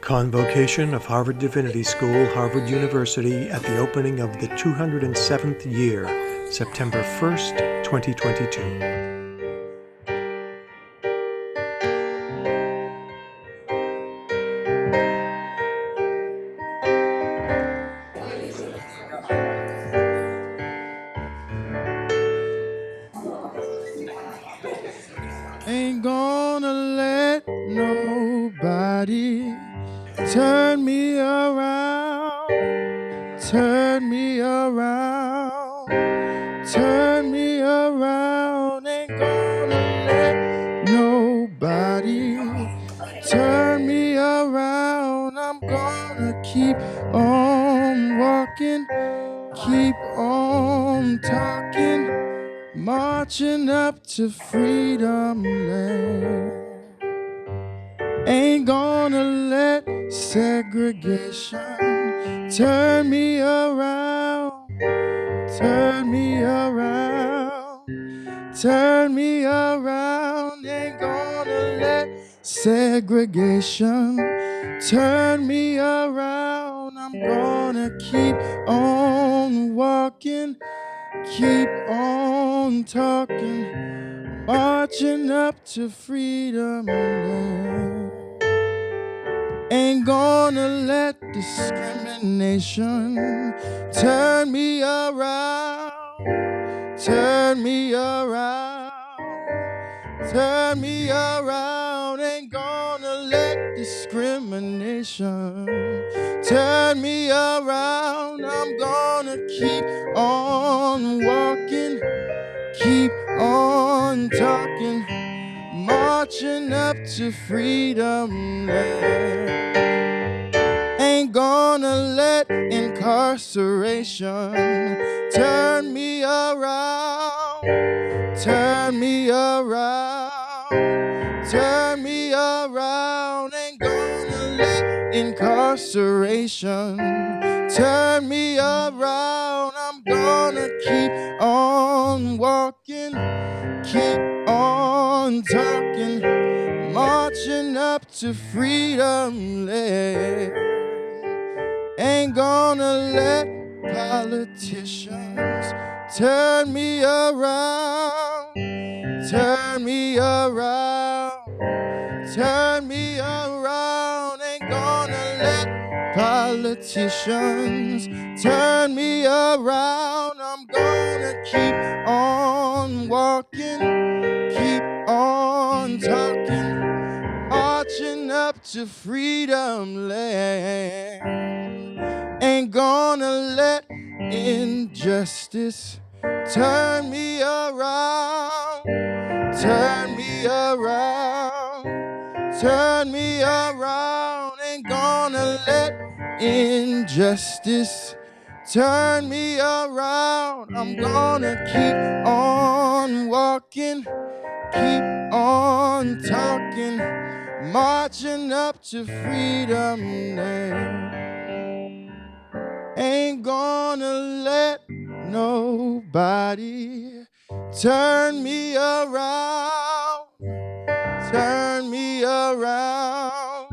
Convocation of Harvard Divinity School, Harvard University, at the opening of the 207th year, September 1st, 2022. Ain't gonna let nobody turn me around, turn me around, turn me around. Ain't gonna let nobody turn me around. I'm gonna keep on walking, keep on talking, marching up to freedom land. Ain't gonna let segregation turn me around, turn me around, turn me around. Ain't gonna let segregation turn me around. I'm gonna keep on walking, keep on talking, marching up to freedom land. Ain't gonna let discrimination turn me around, turn me around, turn me around. Ain't gonna let discrimination turn me around. I'm gonna keep on walking, keep on talking, marching up to freedom land. Ain't gonna let incarceration turn me around, turn me around, turn me around. Ain't gonna let incarceration turn me around. I'm gonna keep on walking, keep on talking, marching up to freedom land. Ain't gonna let politicians turn me around, turn me around, turn me around. Ain't gonna let politicians turn me around. I'm gonna keep on walking, keep on talking, marching up to freedom land. Ain't gonna let injustice turn me around, turn me around, turn me around. Ain't gonna let injustice turn me around. I'm gonna keep on walking, keep on talking, marching up to freedom land. Ain't gonna let nobody turn me around, turn me around,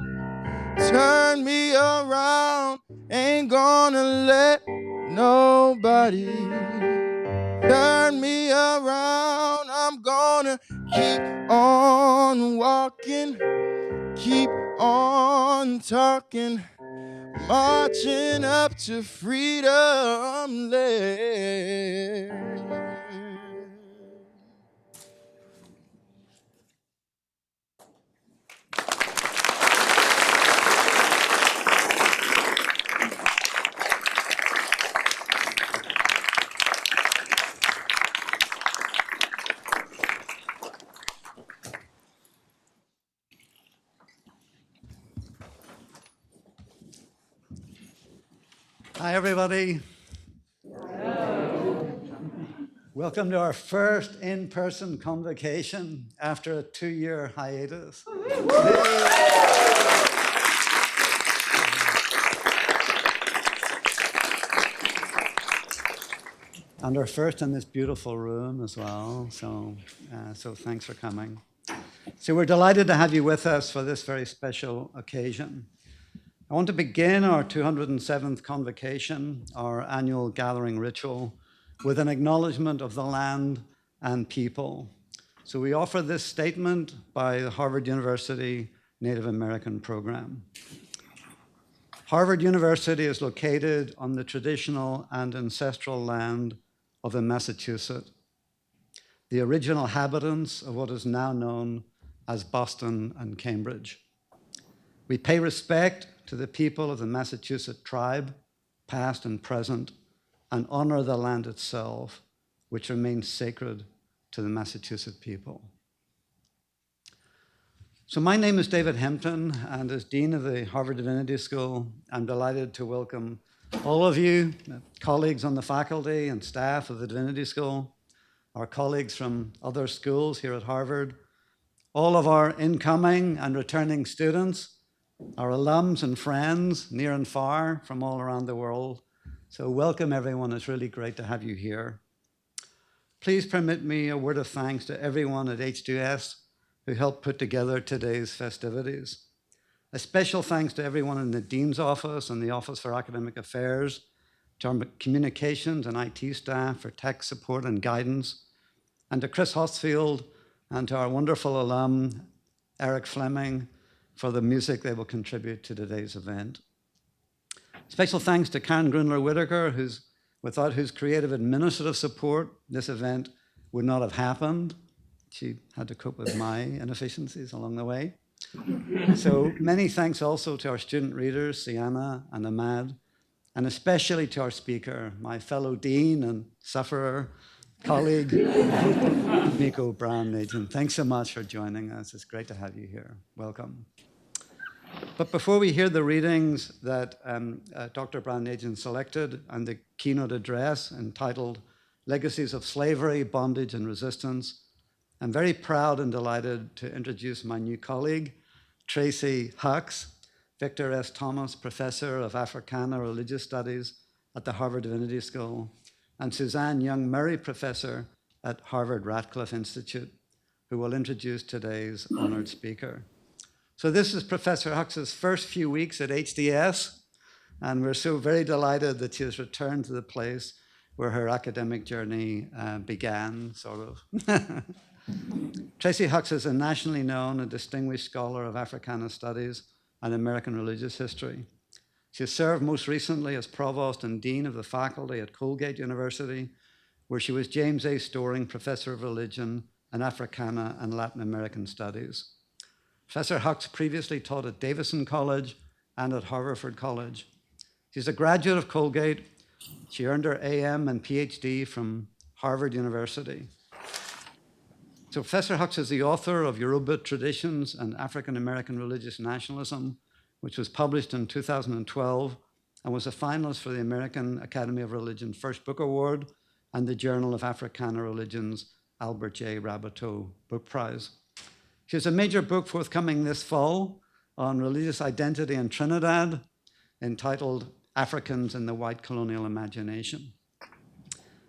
turn me around. Ain't gonna let nobody turn me around. I'm gonna keep on walking, keep on talking, marching up to freedom land. Hi, everybody. Hello. Welcome to our first in-person convocation after a 2-year hiatus. And our first in this beautiful room as well. So thanks for coming. So we're delighted to have you with us for this very special occasion. I want to begin our 207th Convocation, our annual gathering ritual, with an acknowledgement of the land and people. So we offer this statement by the Harvard University Native American program. Harvard University is located on the traditional and ancestral land of the Massachusetts, the original inhabitants of what is now known as Boston and Cambridge. We pay respect to the people of the Massachusetts tribe, past and present, and honor the land itself, which remains sacred to the Massachusetts people. So my name is David Hempton, and as Dean of the Harvard Divinity School, I'm delighted to welcome all of you, colleagues on the faculty and staff of the Divinity School, our colleagues from other schools here at Harvard, all of our incoming and returning students, our alums and friends near and far from all around the world. So welcome everyone, it's really great to have you here. Please permit me a word of thanks to everyone at HDS who helped put together today's festivities. A special thanks to everyone in the Dean's Office and the Office for Academic Affairs, to our communications and IT staff for tech support and guidance, and to Chris Hosfield and to our wonderful alum, Eric Fleming, for the music they will contribute to today's event. Special thanks to Karen Grunler-Whitaker, without whose creative administrative support, this event would not have happened. She had to cope with my inefficiencies along the way. So many thanks also to our student readers, Sienna and Ahmad, and especially to our speaker, my fellow dean and sufferer, colleague, Tomiko Brown-Nagin. Thanks so much for joining us. It's great to have you here. Welcome. But before we hear the readings that Dr. Brown-Nagin selected and the keynote address entitled Legacies of Slavery, Bondage and Resistance, I'm very proud and delighted to introduce my new colleague, Tracy Hucks, Victor S. Thomas Professor of Africana Religious Studies at the Harvard Divinity School, and Suzanne Young-Murray Professor at Harvard Radcliffe Institute, who will introduce today's honored speaker. So this is Professor Hucks's first few weeks at HDS, and we're so very delighted that she has returned to the place where her academic journey began, sort of. Tracy Hucks is a nationally known and distinguished scholar of Africana studies and American religious history. She has served most recently as Provost and Dean of the faculty at Colgate University, where she was James A. Storing Professor of Religion and Africana and Latin American Studies. Professor Hucks previously taught at Davison College and at Haverford College. She's a graduate of Colgate. She earned her AM and PhD from Harvard University. So Professor Hucks is the author of Yoruba Traditions and African American Religious Nationalism, which was published in 2012 and was a finalist for the American Academy of Religion First Book Award and the Journal of Africana Religions Albert J. Rabateau Book Prize. She has a major book forthcoming this fall on religious identity in Trinidad entitled Africans in the White Colonial Imagination.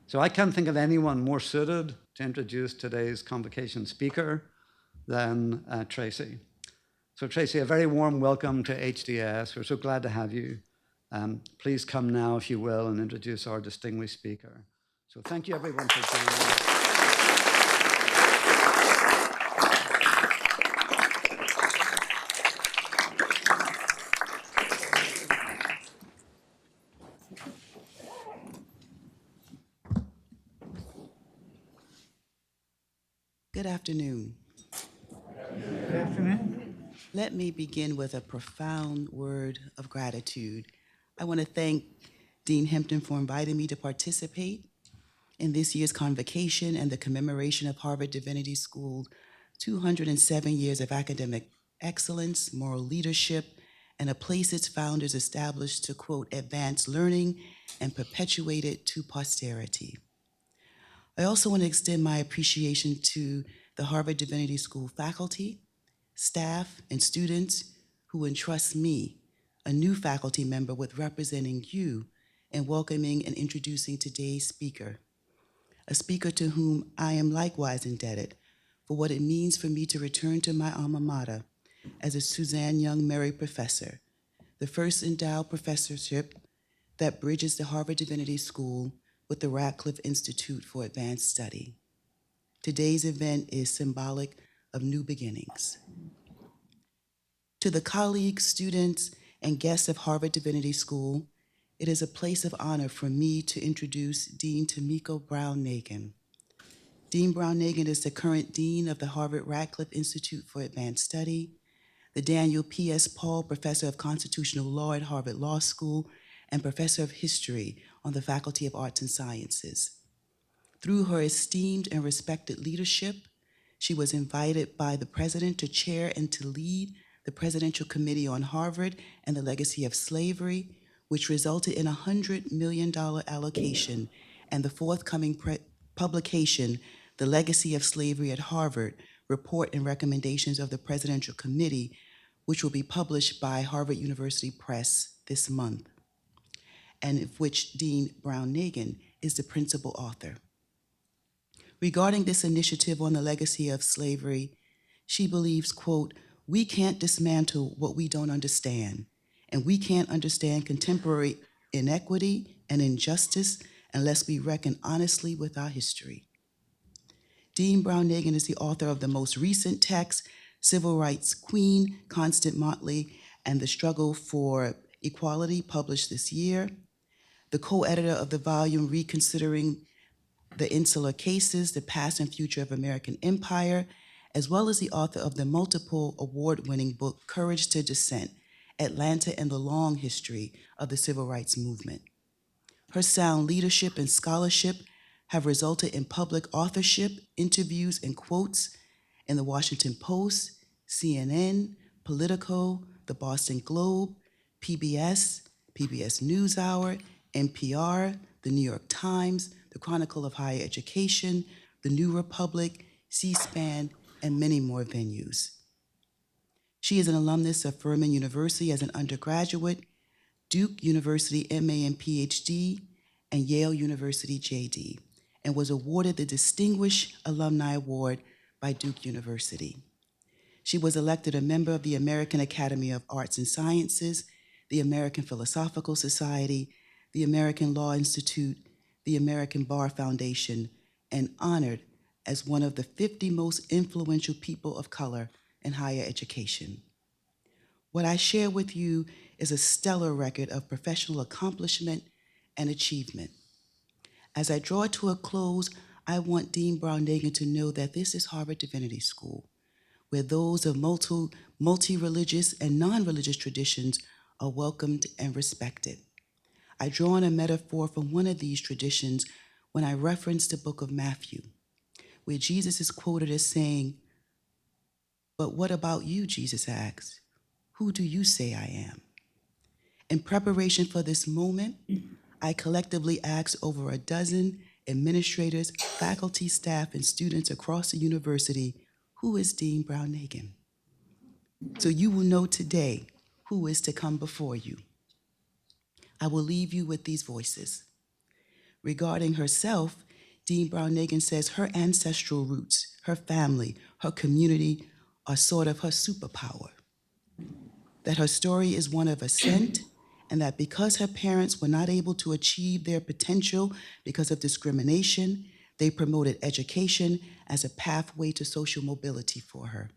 So I can't think of anyone more suited to introduce today's convocation speaker than Tracy. So Tracy, a very warm welcome to HDS. We're so glad to have you. Please come now, if you will, and introduce our distinguished speaker. So thank you everyone for joining us. Good afternoon. Good afternoon. Let me begin with a profound word of gratitude. I want to thank Dean Hempton for inviting me to participate in this year's convocation and the commemoration of Harvard Divinity School's 207 years of academic excellence, moral leadership, and a place its founders established to, quote, advance learning and perpetuate it to posterity. I also want to extend my appreciation to the Harvard Divinity School faculty, staff, and students who entrust me, a new faculty member, with representing you and welcoming and introducing today's speaker, a speaker to whom I am likewise indebted for what it means for me to return to my alma mater as a Suzanne Young-Murray Professor, the first endowed professorship that bridges the Harvard Divinity School with the Radcliffe Institute for Advanced Study. Today's event is symbolic of new beginnings. To the colleagues, students, and guests of Harvard Divinity School, it is a place of honor for me to introduce Dean Tomiko Brown-Nagin. Dean Brown-Nagin is the current Dean of the Harvard Radcliffe Institute for Advanced Study, the Daniel P.S. Paul Professor of Constitutional Law at Harvard Law School, and Professor of History on the Faculty of Arts and Sciences. Through her esteemed and respected leadership, she was invited by the President to chair and to lead the Presidential Committee on Harvard and the Legacy of Slavery, which resulted in a $100 million allocation and the forthcoming publication, The Legacy of Slavery at Harvard, Report and Recommendations of the Presidential Committee, which will be published by Harvard University Press this month, and of which Dean Brown-Nagin is the principal author. Regarding this initiative on the legacy of slavery, she believes, quote, "We can't dismantle what we don't understand, and we can't understand contemporary inequity and injustice unless we reckon honestly with our history." Dean Brown-Nagin is the author of the most recent text, Civil Rights Queen, Constant Motley, and the Struggle for Equality, published this year, the co-editor of the volume Reconsidering the Insular Cases, the Past and Future of American Empire, as well as the author of the multiple award-winning book, Courage to Dissent, Atlanta and the Long History of the Civil Rights Movement. Her sound leadership and scholarship have resulted in public authorship, interviews, and quotes in the Washington Post, CNN, Politico, the Boston Globe, PBS, PBS NewsHour, NPR, the New York Times, the Chronicle of Higher Education, the New Republic, C-SPAN, and many more venues. She is an alumnus of Furman University as an undergraduate, Duke University MA and PhD, and Yale University JD, and was awarded the Distinguished Alumni Award by Duke University. She was elected a member of the American Academy of Arts and Sciences, the American Philosophical Society, the American Law Institute, the American Bar Foundation, and honored as one of the 50 most influential people of color in higher education. What I share with you is a stellar record of professional accomplishment and achievement. As I draw to a close, I want Dean Brown-Nagin to know that this is Harvard Divinity School, where those of multi-religious and non-religious traditions are welcomed and respected. I draw on a metaphor from one of these traditions when I reference the book of Matthew, where Jesus is quoted as saying, "But what about you?" Jesus asks. "Who do you say I am?" In preparation for this moment, I collectively asked over a dozen administrators, faculty, staff, and students across the university, who is Dean Brown-Nagin? So you will know today who is to come before you. I will leave you with these voices. Regarding herself, Dean Brown-Nagin says her ancestral roots, her family, her community are sort of her superpower. That her story is one of ascent, and that because her parents were not able to achieve their potential because of discrimination, they promoted education as a pathway to social mobility for her.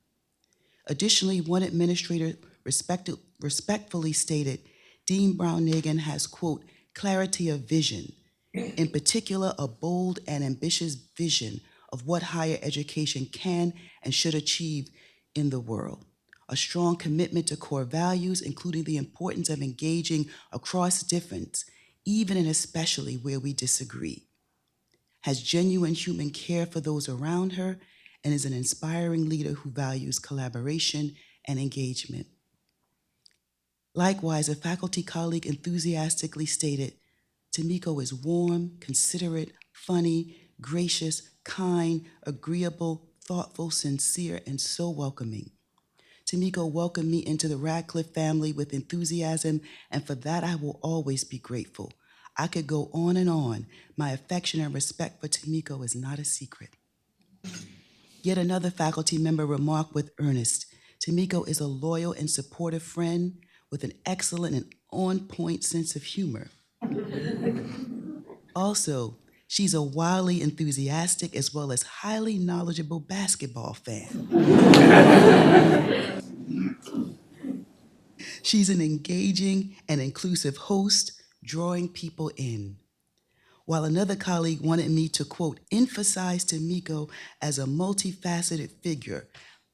Additionally, one administrator respectfully stated, Dean Brown-Nagin has, quote, clarity of vision, in particular a bold and ambitious vision of what higher education can and should achieve in the world. A strong commitment to core values, including the importance of engaging across difference, even and especially where we disagree. Has genuine human care for those around her, and is an inspiring leader who values collaboration and engagement. Likewise, a faculty colleague enthusiastically stated, Tomiko is warm, considerate, funny, gracious, kind, agreeable, thoughtful, sincere, and so welcoming. Tomiko welcomed me into the Radcliffe family with enthusiasm, and for that I will always be grateful. I could go on and on. My affection and respect for Tomiko is not a secret. Yet another faculty member remarked with earnest, Tomiko is a loyal and supportive friend with an excellent and on-point sense of humor. Also, she's a wildly enthusiastic as well as highly knowledgeable basketball fan. She's an engaging and inclusive host, drawing people in. While another colleague wanted me to, quote, emphasize Tomiko as a multifaceted figure,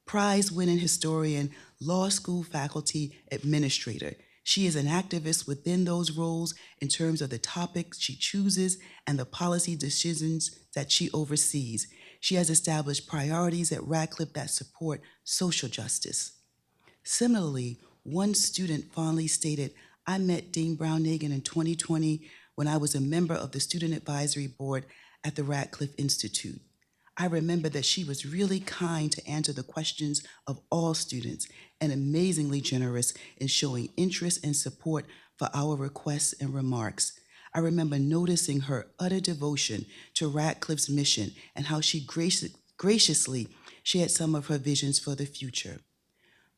prize-winning historian, law school faculty administrator. She is an activist within those roles in terms of the topics she chooses and the policy decisions that she oversees. She has established priorities at Radcliffe that support social justice. Similarly, one student fondly stated, I met Dean Brown-Nagin in 2020 when I was a member of the Student Advisory Board at the Radcliffe Institute. I remember that she was really kind to answer the questions of all students and amazingly generous in showing interest and support for our requests and remarks. I remember noticing her utter devotion to Radcliffe's mission and how she graciously shared some of her visions for the future.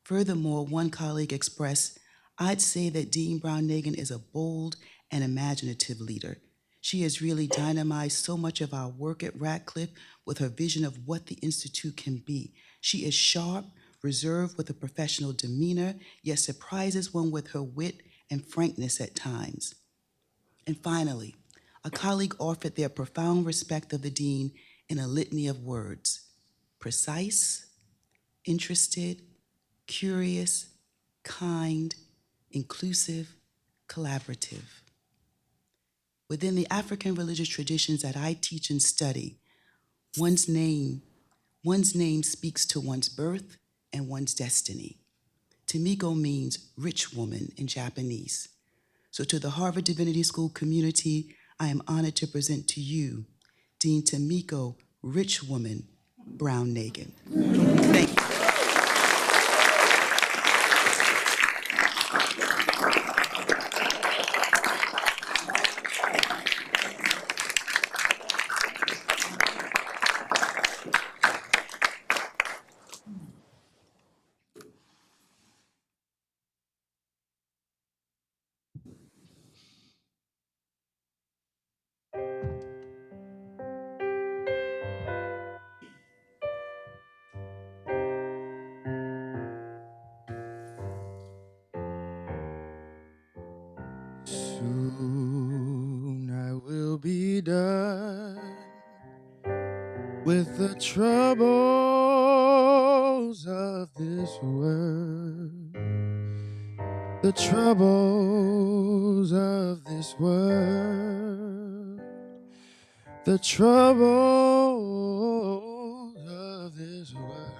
Furthermore, one colleague expressed, I'd say that Dean Brown-Nagin is a bold and imaginative leader. She has really dynamized so much of our work at Radcliffe with her vision of what the Institute can be. She is sharp, reserved with a professional demeanor, yet surprises one with her wit and frankness at times. And finally, a colleague offered their profound respect of the Dean in a litany of words: precise, interested, curious, kind, inclusive, collaborative. Within the African religious traditions that I teach and study, one's name speaks to one's birth and one's destiny. Tomiko means rich woman in Japanese. So to the Harvard Divinity School community, I am honored to present to you Dean Tomiko, rich woman, Brown-Nagin. Thank you. Soon I will be done with the troubles of this world. The troubles of this world. The troubles of this world.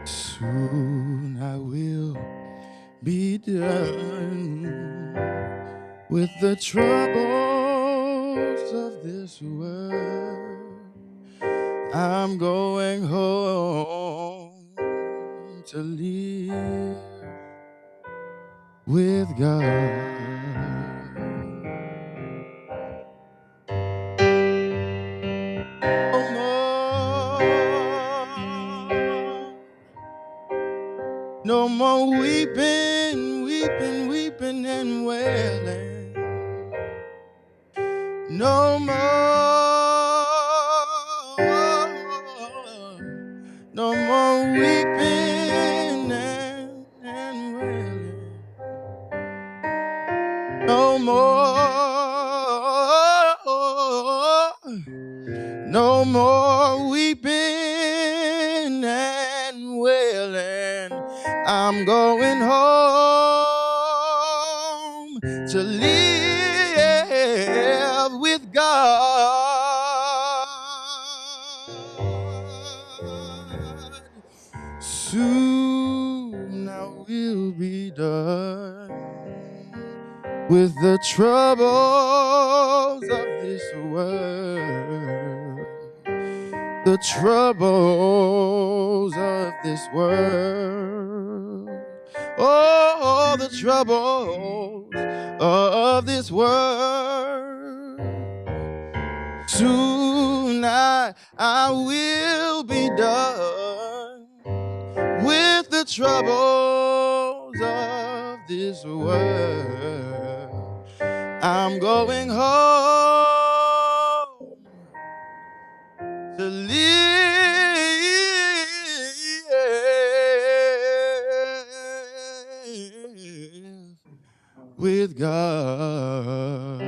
Soon I will be done with the troubles of this world. I'm going home to live with God. No more weeping, weeping, weeping and wailing. No more, no more weeping and wailing. No more, no more weeping and wailing. I'm going home to live with God. Soon I will be done with the troubles of this world. The troubles of this world. Oh, the troubles of this world. Soon I will be done with the troubles of this world. I'm going home to live with God.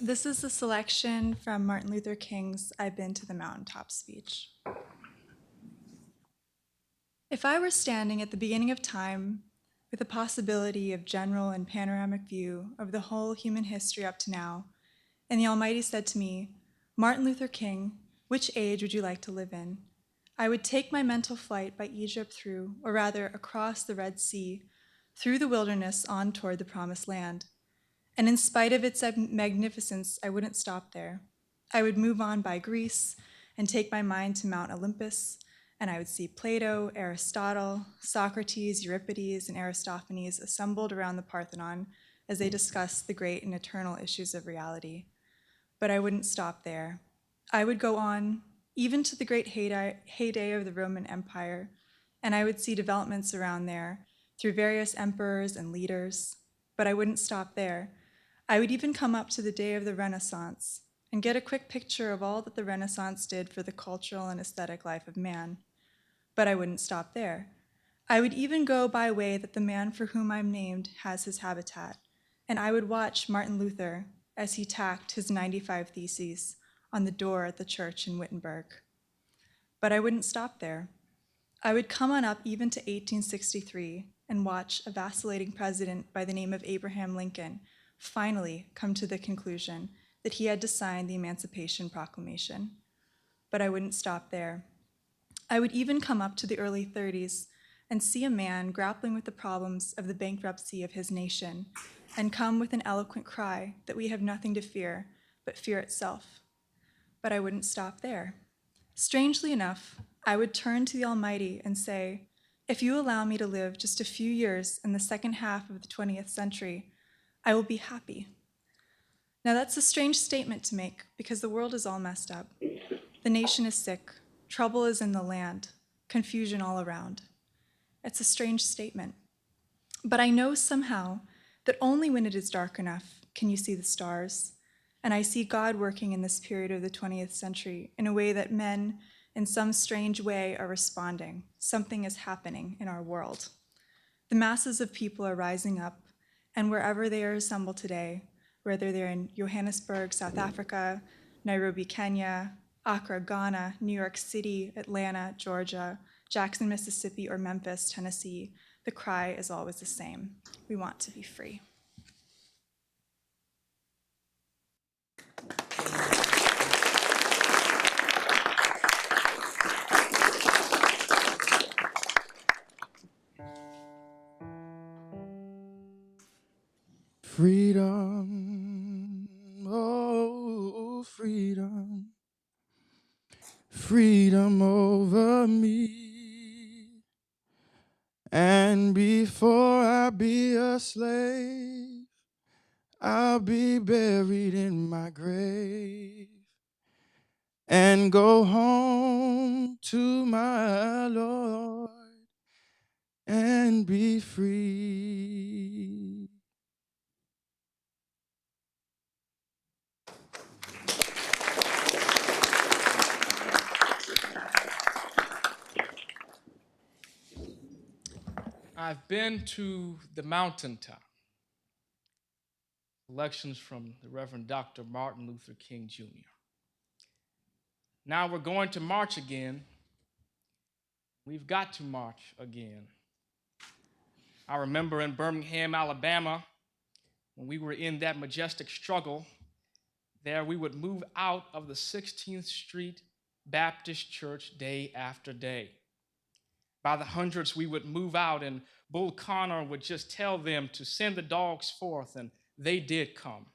This is a selection from Martin Luther King's I've Been to the Mountaintop speech. If I were standing at the beginning of time with the possibility of general and panoramic view of the whole human history up to now, and the Almighty said to me, Martin Luther King, which age would you like to live in? I would take my mental flight by Egypt through, or rather across the Red Sea, through the wilderness on toward the Promised Land. And in spite of its magnificence, I wouldn't stop there. I would move on by Greece and take my mind to Mount Olympus, and I would see Plato, Aristotle, Socrates, Euripides, and Aristophanes assembled around the Parthenon as they discussed the great and eternal issues of reality. But I wouldn't stop there. I would go on, even to the great heyday of the Roman Empire, and I would see developments around there through various emperors and leaders. But I wouldn't stop there. I would even come up to the day of the Renaissance and get a quick picture of all that the Renaissance did for the cultural and aesthetic life of man. But I wouldn't stop there. I would even go by way that the man for whom I'm named has his habitat, and I would watch Martin Luther as he tacked his 95 Theses on the door at the church in Wittenberg. But I wouldn't stop there. I would come on up even to 1863 and watch a vacillating president by the name of Abraham Lincoln finally come to the conclusion that he had to sign the Emancipation Proclamation. But I wouldn't stop there. I would even come up to the early 30s and see a man grappling with the problems of the bankruptcy of his nation and come with an eloquent cry that we have nothing to fear but fear itself. But I wouldn't stop there. Strangely enough, I would turn to the Almighty and say, if you allow me to live just a few years in the second half of the 20th century, I will be happy. Now that's a strange statement to make because the world is all messed up. The nation is sick, trouble is in the land, confusion all around. It's a strange statement. But I know somehow that only when it is dark enough can you see the stars. And I see God working in this period of the 20th century in a way that men, in some strange way, are responding. Something is happening in our world. The masses of people are rising up, and wherever they are assembled today, whether they're in Johannesburg, South Africa, Nairobi, Kenya, Accra, Ghana, New York City, Atlanta, Georgia, Jackson, Mississippi, or Memphis, Tennessee, the cry is always the same. We want to be free. Freedom, oh, freedom, freedom over me. And before I be a slave, I'll be buried in my grave and go home to my Lord and be free. I've been to the mountaintop. Selections from the Reverend Dr. Martin Luther King Jr. Now we're going to march again. We've got to march again. I remember in Birmingham, Alabama, when we were in that majestic struggle, there we would move out of the 16th Street Baptist Church day after day. By the hundreds, we would move out and Bull Connor would just tell them to send the dogs forth, and they did come.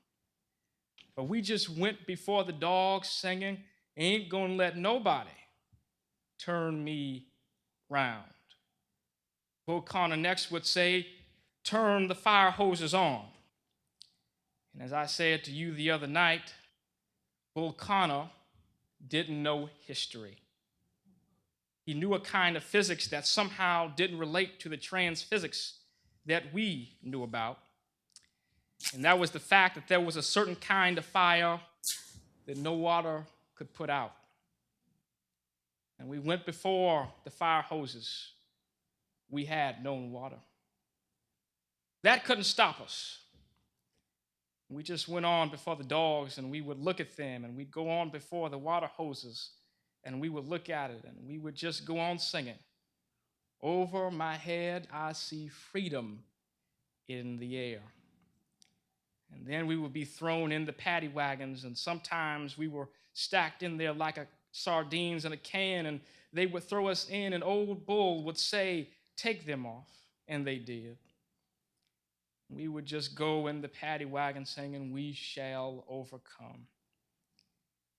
But we just went before the dogs singing, ain't gonna let nobody turn me round. Bull Connor next would say, turn the fire hoses on. And as I said to you the other night, Bull Connor didn't know history. He knew a kind of physics that somehow didn't relate to the trans physics that we knew about. And that was the fact that there was a certain kind of fire that no water could put out. And we went before the fire hoses. We had known water. That couldn't stop us. We just went on before the dogs, and we would look at them, and we'd go on before the water hoses, and we would look at it, and we would just go on singing. Over my head, I see freedom in the air. And then we would be thrown in the paddy wagons, and sometimes we were stacked in there like sardines in a can, and they would throw us in, and old Bull would say, take them off, and they did. We would just go in the paddy wagon singing, we shall overcome.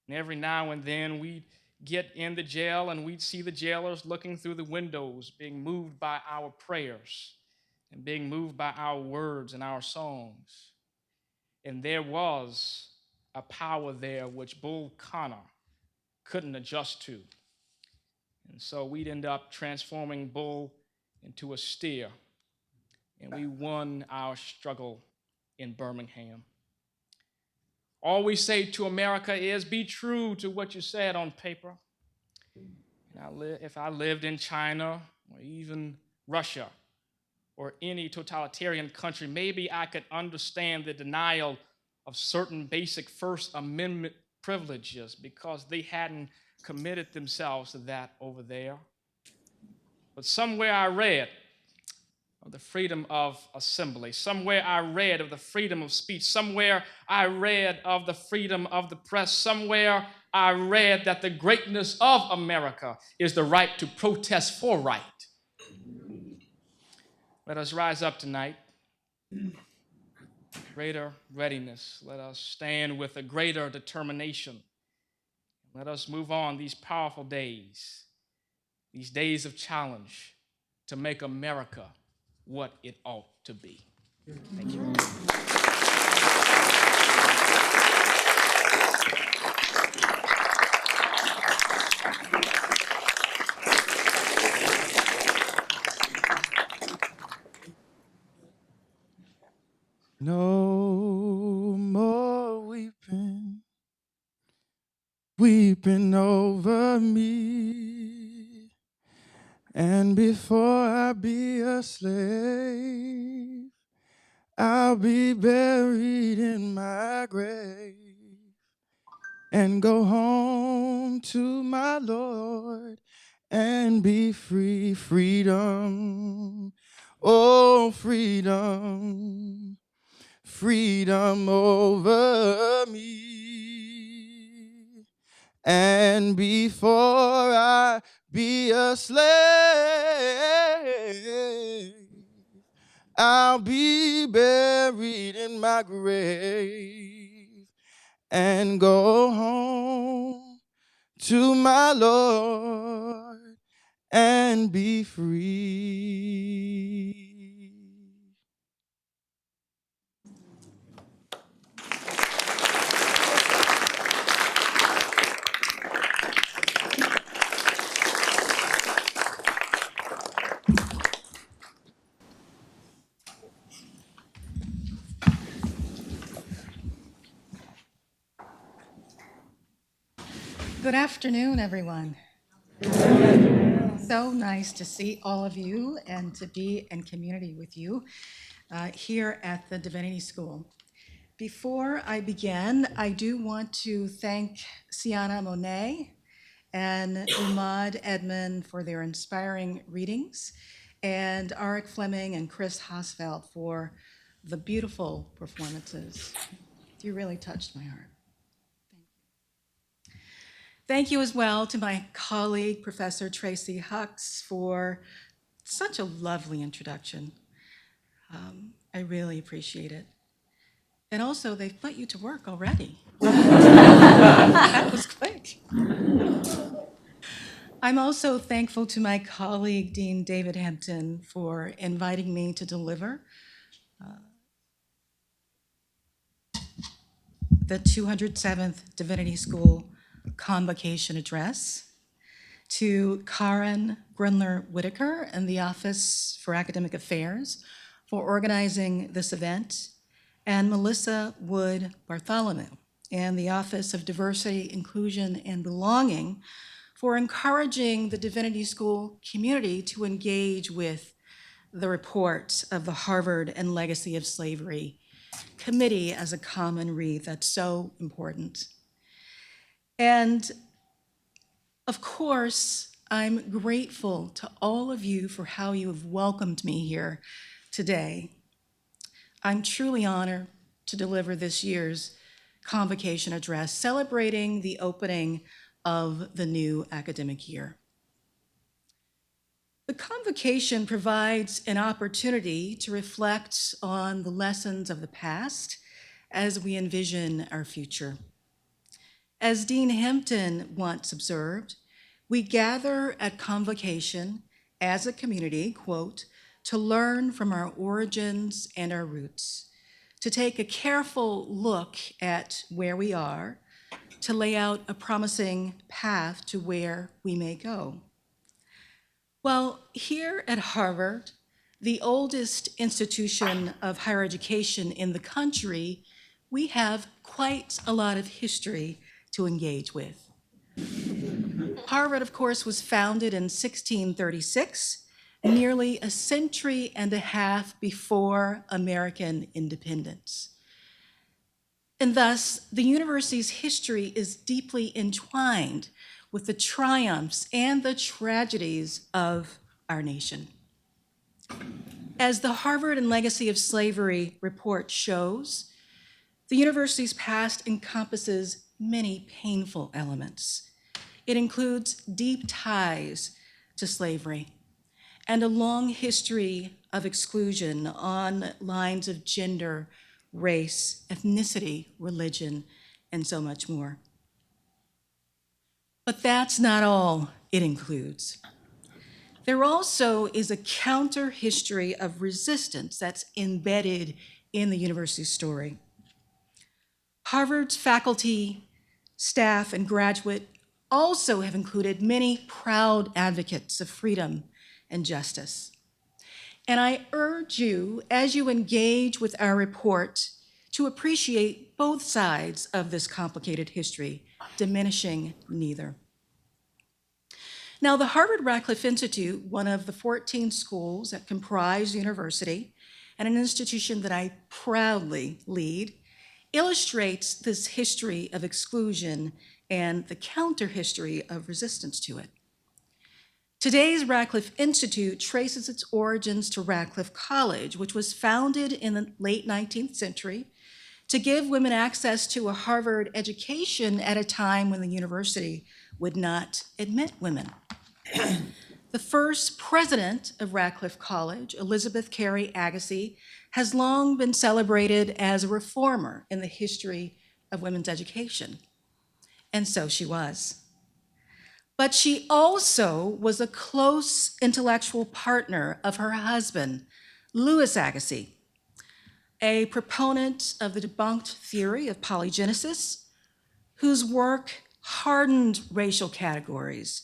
And every now and then we'd get in the jail, and we'd see the jailers looking through the windows, being moved by our prayers and being moved by our words and our songs. And there was a power there which Bull Connor couldn't adjust to. And so we'd end up transforming Bull into a steer, and we won our struggle in Birmingham. All we say to America is, be true to what you said on paper. And if I lived in China or even Russia or any totalitarian country, maybe I could understand the denial of certain basic First Amendment privileges because they hadn't committed themselves to that over there. But somewhere I read of the freedom of assembly. Somewhere I read of the freedom of speech. Somewhere I read of the freedom of the press. Somewhere I read that the greatness of America is the right to protest for right. Let us rise up tonight. Greater readiness. Let us stand with a greater determination. Let us move on these powerful days, these days of challenge, to make America what it ought to be. Thank you. No more weeping, weeping over me. And before I be a slave, I'll be buried in my grave and go home to my Lord and be free. Freedom, oh freedom, freedom over me. And before I be a slave, I'll be buried in my grave and go home to my Lord and be free. Good afternoon, everyone. So nice to see all of you and to be in community with you here at the Divinity School. Before I begin, I do want to thank Sienna Monet and Umad Edmond for their inspiring readings, and Arik Fleming and Chris Hosfeld for the beautiful performances. You really touched my heart. Thank you as well to my colleague, Professor Tracy Hucks, for Such a lovely introduction. I really appreciate it. And also, they've put you to work already. That was quick. I'm also thankful to my colleague, Dean David Hampton, for inviting me to deliver the 207th Divinity School Convocation Address, to Karen Grunler-Whitaker and the Office for Academic Affairs for organizing this event, and Melissa Wood Bartholomew and the Office of Diversity, Inclusion, and Belonging for encouraging the Divinity School community to engage with the report of the Harvard and Legacy of Slavery Committee as a common read. That's so important. And of course, I'm grateful to all of you for how you have welcomed me here today. I'm truly honored to deliver this year's Convocation address celebrating the opening of the new academic year. The Convocation provides an opportunity to reflect on the lessons of the past as we envision our future. As Dean Hampton once observed, we gather at Convocation as a community, quote, to learn from our origins and our roots, to take a careful look at where we are, to lay out a promising path to where we may go. Well, here at Harvard, the oldest institution of higher education in the country, we have quite a lot of history to engage with. Harvard, of course, was founded in 1636, nearly a century and a half before American independence. And thus, the university's history is deeply entwined with the triumphs and the tragedies of our nation. As the Harvard and Legacy of Slavery report shows, the university's past encompasses many painful elements. It includes deep ties to slavery and a long history of exclusion on lines of gender, race, ethnicity, religion, and so much more. But that's not all it includes. There also is a counter history of resistance that's embedded in the university's story. Harvard's faculty, staff, and graduate also have included many proud advocates of freedom and justice. And I urge you, as you engage with our report, to appreciate both sides of this complicated history, diminishing neither. Now, the Harvard Radcliffe Institute, one of the 14 schools that comprise the university, and an institution that I proudly lead, illustrates this history of exclusion and the counter-history of resistance to it. Today's Radcliffe Institute traces its origins to Radcliffe College, which was founded in the late 19th century to give women access to a Harvard education at a time when the university would not admit women. The first president of Radcliffe College, Elizabeth Cary Agassiz, has long been celebrated as a reformer in the history of women's education. And so she was. But she also was a close intellectual partner of her husband, Louis Agassiz, a proponent of the debunked theory of polygenesis, whose work hardened racial categories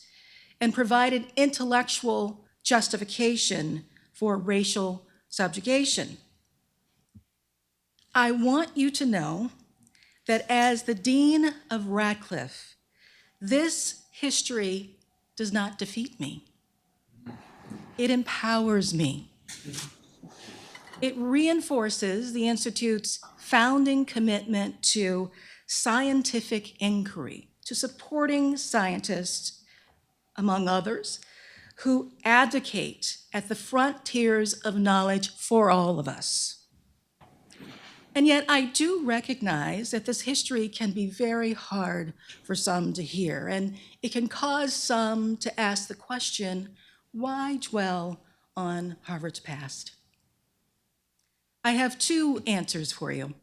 and provided intellectual justification for racial subjugation. I want you to know that as the Dean of Radcliffe, this history does not defeat me. It empowers me. It reinforces the Institute's founding commitment to scientific inquiry, to supporting scientists, among others, who advocate at the frontiers of knowledge for all of us. And yet I do recognize that this history can be very hard for some to hear, and it can cause some to ask the question, why dwell on Harvard's past? I have two answers for you.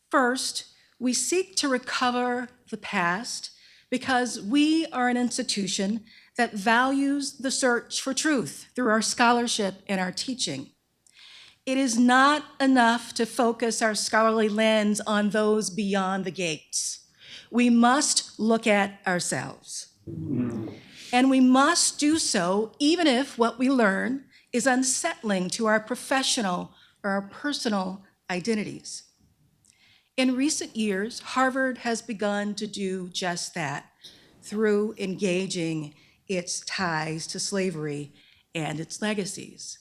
First, we seek to recover the past because we are an institution that values the search for truth through our scholarship and our teaching. It is not enough to focus our scholarly lens on those beyond the gates. We must look at ourselves. And we must do so even if what we learn is unsettling to our professional or our personal identities. In recent years, Harvard has begun to do just that through engaging its ties to slavery and its legacies.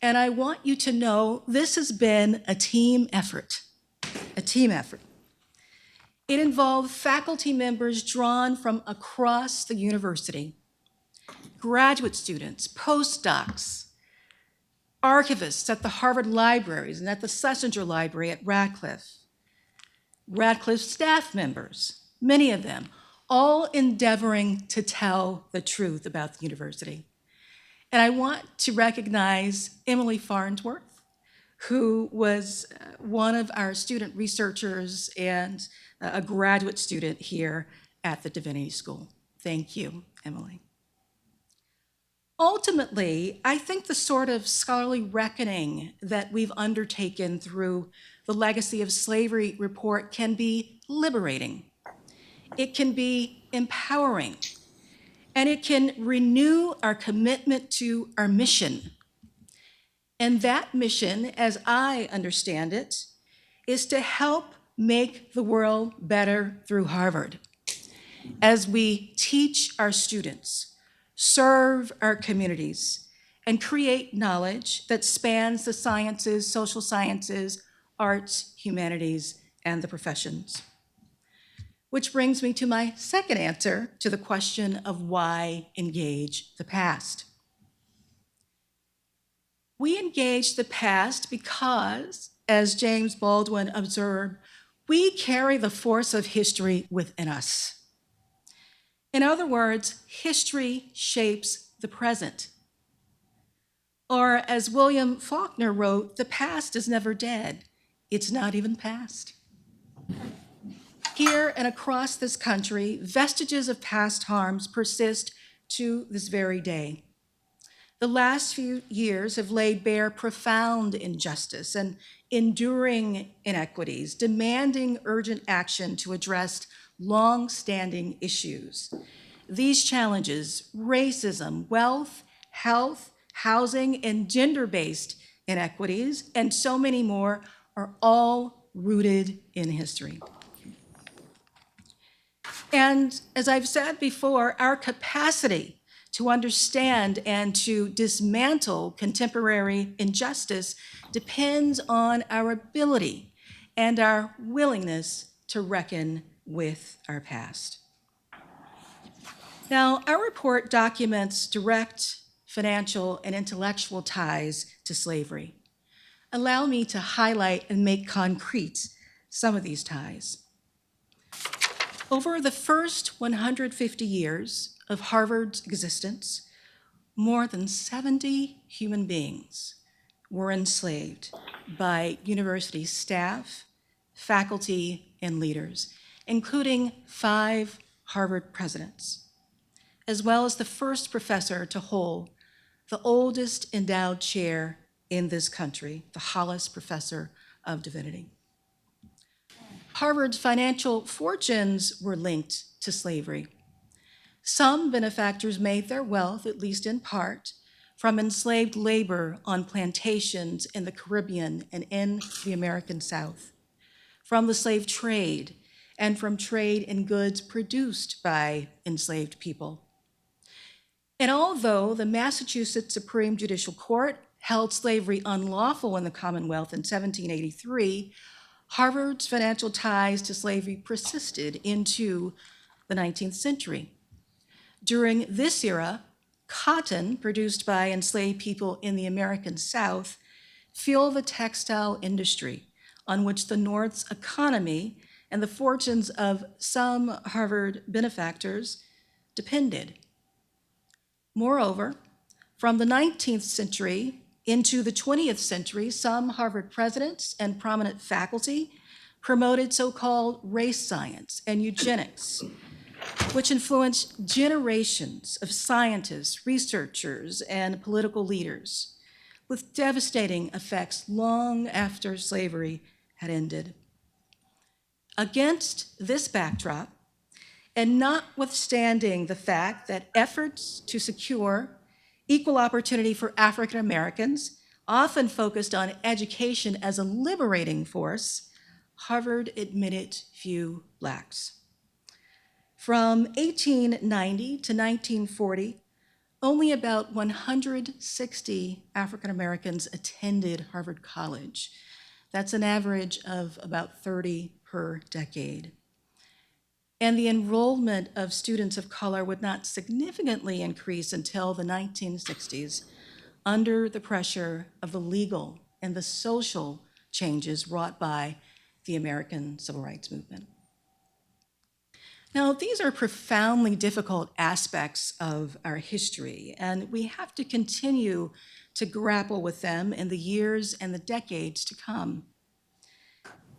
And I want you to know this has been a team effort, a team effort. It involved faculty members drawn from across the university, graduate students, postdocs, archivists at the Harvard Libraries and at the Schlesinger Library at Radcliffe, Radcliffe staff members, many of them, all endeavoring to tell the truth about the university. And I want to recognize Emily Farnsworth, who was one of our student researchers and a graduate student here at the Divinity School. Thank you, Emily. Ultimately, I think the sort of scholarly reckoning that we've undertaken through the Legacy of Slavery report can be liberating. It can be empowering, and it can renew our commitment to our mission. And that mission, as I understand it, is to help make the world better through Harvard as we teach our students, serve our communities, and create knowledge that spans the sciences, social sciences, arts, humanities, and the professions. Which brings me to my second answer to the question of why engage the past. We engage the past because, as James Baldwin observed, we carry the force of history within us. In other words, history shapes the present. Or as William Faulkner wrote, the past is never dead. It's not even past. Here and across this country, vestiges of past harms persist to this very day. The last few years have laid bare profound injustice and enduring inequities, demanding urgent action to address long-standing issues. These challenges, racism, wealth, health, housing, and gender-based inequities, and so many more, are all rooted in history. And as I've said before, our capacity to understand and to dismantle contemporary injustice depends on our ability and our willingness to reckon with our past. Now, our report documents direct financial and intellectual ties to slavery. Allow me to highlight and make concrete some of these ties. Over the first 150 years of Harvard's existence, more than 70 human beings were enslaved by university staff, faculty, and leaders, including 5 Harvard presidents, as well as the first professor to hold the oldest endowed chair in this country, the Hollis Professor of Divinity. Harvard's financial fortunes were linked to slavery. Some benefactors made their wealth, at least in part, from enslaved labor on plantations in the Caribbean and in the American South, from the slave trade, and from trade in goods produced by enslaved people. And although the Massachusetts Supreme Judicial Court held slavery unlawful in the Commonwealth in 1783, Harvard's financial ties to slavery persisted into the 19th century. During this era, cotton produced by enslaved people in the American South fueled the textile industry, on which the North's economy and the fortunes of some Harvard benefactors depended. Moreover, From the 19th century into the 20th century, some Harvard presidents and prominent faculty promoted so-called race science and eugenics, which influenced generations of scientists, researchers, and political leaders, with devastating effects long after slavery had ended. Against this backdrop, and notwithstanding the fact that efforts to secure equal opportunity for African Americans often focused on education as a liberating force, Harvard admitted few Blacks. From 1890 to 1940, only about 160 African Americans attended Harvard College. That's an average of about 30 per decade. And the enrollment of students of color would not significantly increase until the 1960s under the pressure of the legal and the social changes wrought by the American Civil Rights Movement. Now, these are profoundly difficult aspects of our history, and we have to continue to grapple with them in the years and the decades to come.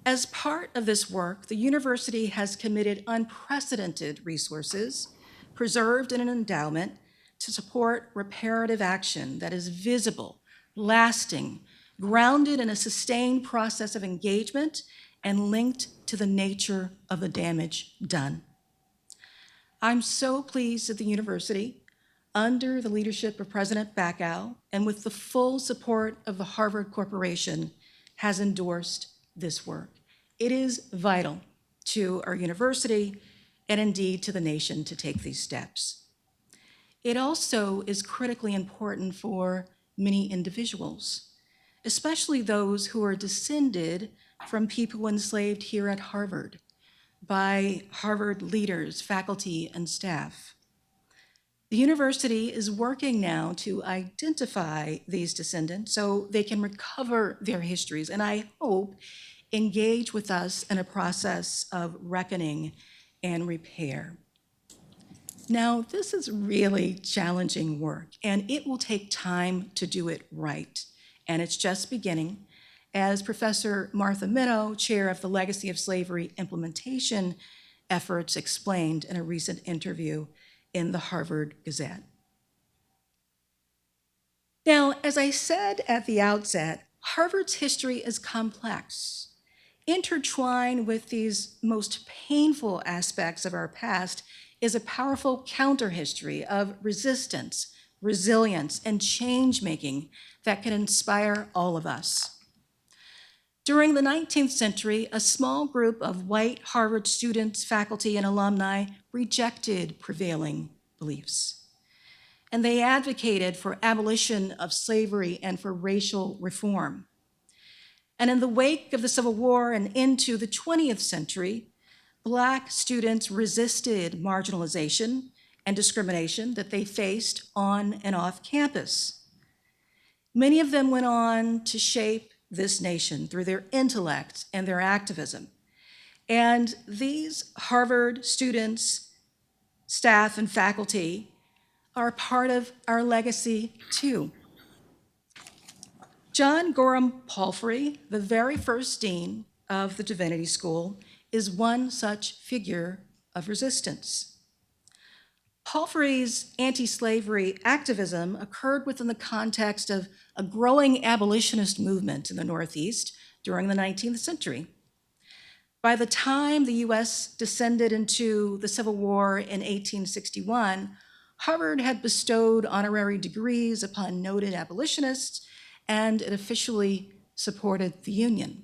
As part of this work, the university has committed unprecedented resources, preserved in an endowment, to support reparative action that is visible, lasting, grounded in a sustained process of engagement, and linked to the nature of the damage done. I'm so pleased that the university, under the leadership of President Bacow and with the full support of the Harvard Corporation, has endorsed this work. It is vital to our university and indeed to the nation to take these steps. It also is critically important for many individuals, especially those who are descended from people enslaved here at Harvard by Harvard leaders, faculty, and staff. The university is working now to identify these descendants so they can recover their histories, and I hope engage with us in a process of reckoning and repair. Now, this is really challenging work, and it will take time to do it right, and it's just beginning. As Professor Martha Minow, chair of the Legacy of Slavery implementation efforts, explained in a recent interview in the Harvard Gazette. Now, as I said at the outset, Harvard's history is complex. Intertwined with these most painful aspects of our past is a powerful counter-history of resistance, resilience, and change-making that can inspire all of us. During the 19th century, a small group of white Harvard students, faculty, and alumni rejected prevailing beliefs. And they advocated for abolition of slavery and for racial reform. And in the wake of the Civil War and into the 20th century, Black students resisted marginalization and discrimination that they faced on and off campus. Many of them went on to shape this nation through their intellect and their activism. And these Harvard students, staff, and faculty are part of our legacy too. John Gorham Palfrey, the very first dean of the Divinity School, is one such figure of resistance. Palfrey's anti-slavery activism occurred within the context of a growing abolitionist movement in the Northeast during the 19th century. By the time the US descended into the Civil War in 1861, Harvard had bestowed honorary degrees upon noted abolitionists, and it officially supported the Union.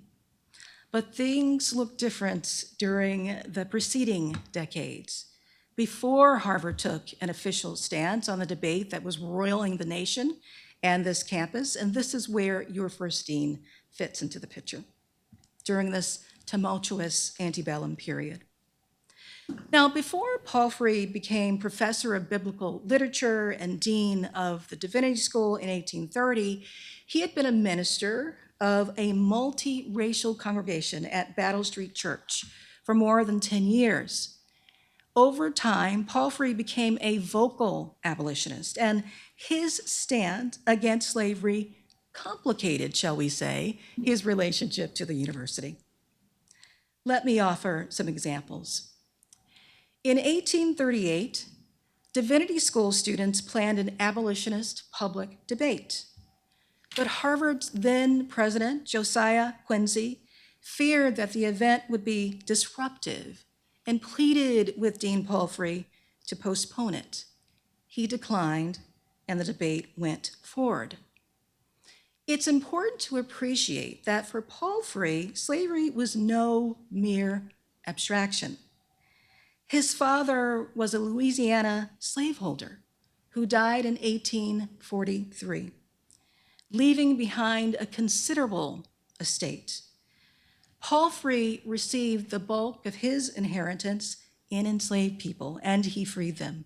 But things looked different during the preceding decades. Before Harvard took an official stance on the debate that was roiling the nation and this campus, and this is where your first dean fits into the picture, during this tumultuous antebellum period. Now, before Palfrey became professor of biblical literature and dean of the Divinity School in 1830, he had been a minister of a multiracial congregation at Battle Street Church for more than 10 years. Over time, Palfrey became a vocal abolitionist, and his stand against slavery complicated, shall we say, his relationship to the university. Let me offer some examples. In 1838, Divinity School students planned an abolitionist public debate. But Harvard's then president, Josiah Quincy, feared that the event would be disruptive and pleaded with Dean Palfrey to postpone it. He declined, and the debate went forward. It's important to appreciate that for Palfrey, slavery was no mere abstraction. His father was a Louisiana slaveholder who died in 1843, leaving behind a considerable estate. Palfrey received the bulk of his inheritance in enslaved people, and he freed them,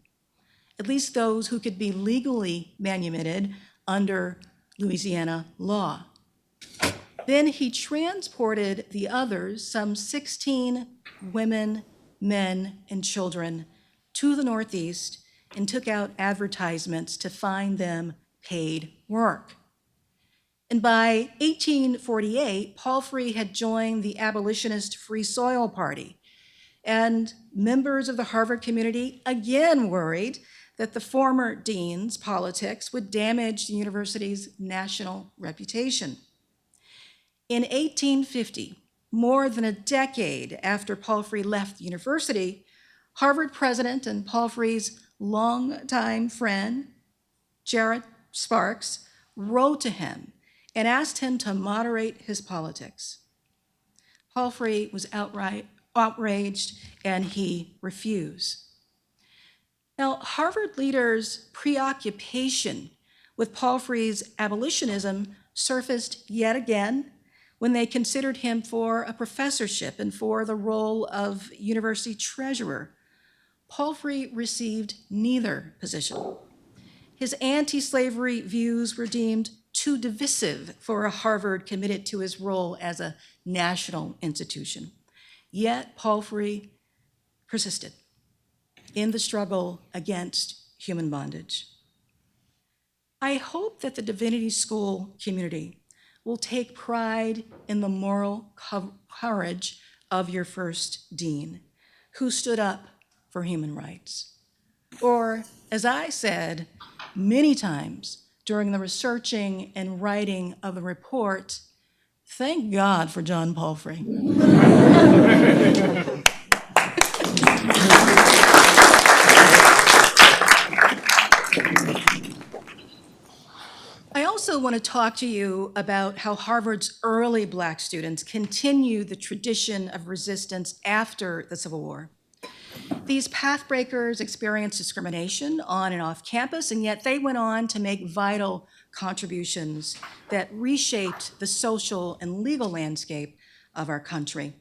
at least those who could be legally manumitted under Louisiana law. Then he transported the others, some 16 women, men, and children, to the Northeast and took out advertisements to find them paid work. And by 1848, Palfrey had joined the abolitionist Free Soil Party, and members of the Harvard community again worried that the former dean's politics would damage the university's national reputation. In 1850, more than a decade after Palfrey left the university, Harvard president and Palfrey's longtime friend, Jared Sparks, wrote to him and asked him to moderate his politics. Palfrey was outraged, and he refused. Now, Harvard leaders' preoccupation with Palfrey's abolitionism surfaced yet again when they considered him for a professorship and for the role of university treasurer. Palfrey received neither position. His anti-slavery views were deemed too divisive for a Harvard committed to his role as a national institution. Yet Palfrey persisted in the struggle against human bondage. I hope that the Divinity School community will take pride in the moral courage of your first dean, who stood up for human rights. Or, as I said many times during the researching and writing of the report, thank God for John Palfrey. I also want to talk to you about how Harvard's early Black students continued the tradition of resistance after the Civil War. These pathbreakers experienced discrimination on and off campus, and yet they went on to make vital contributions that reshaped the social and legal landscape of our country.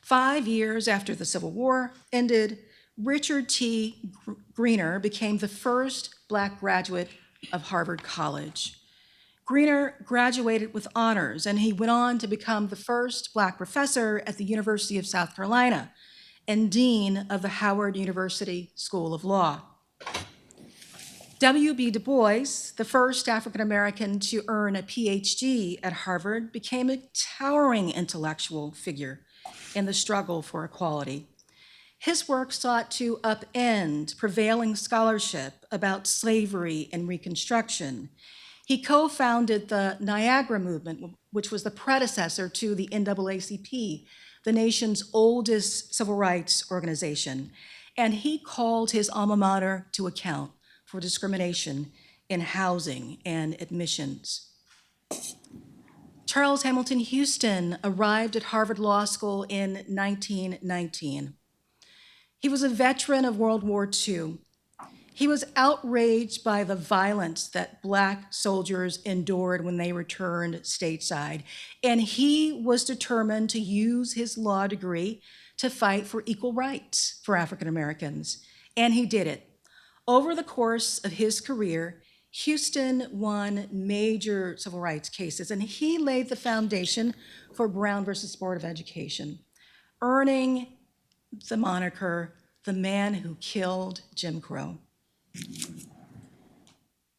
5 years after the Civil War ended, Richard T. Greener became the first Black graduate of Harvard College. Greener graduated with honors, and he went on to become the first Black professor at the University of South Carolina and dean of the Howard University School of Law. W.B. Du Bois, the first African American to earn a PhD at Harvard, became a towering intellectual figure in the struggle for equality. His work sought to upend prevailing scholarship about slavery and Reconstruction. He co-founded the Niagara Movement, which was the predecessor to the NAACP, the nation's oldest civil rights organization, and he called his alma mater to account for discrimination in housing and admissions. Charles Hamilton Houston arrived at Harvard Law School in 1919. He was a veteran of World War II. He was outraged by the violence that Black soldiers endured when they returned stateside, and he was determined to use his law degree to fight for equal rights for African Americans, and he did it. Over the course of his career, Houston won major civil rights cases, and he laid the foundation for Brown versus Board of Education, earning the moniker the man who killed Jim Crow.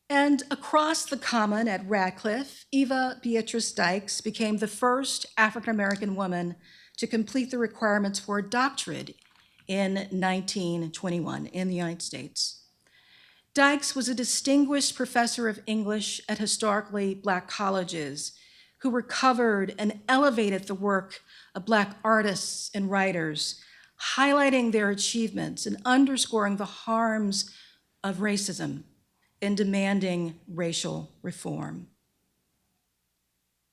And across the common at Radcliffe, Eva Beatrice Dykes became the first African-American woman to complete the requirements for a doctorate in 1921 in the United States. Dykes was a distinguished professor of English at historically Black colleges who recovered and elevated the work of Black artists and writers, highlighting their achievements and underscoring the harms of racism and demanding racial reform.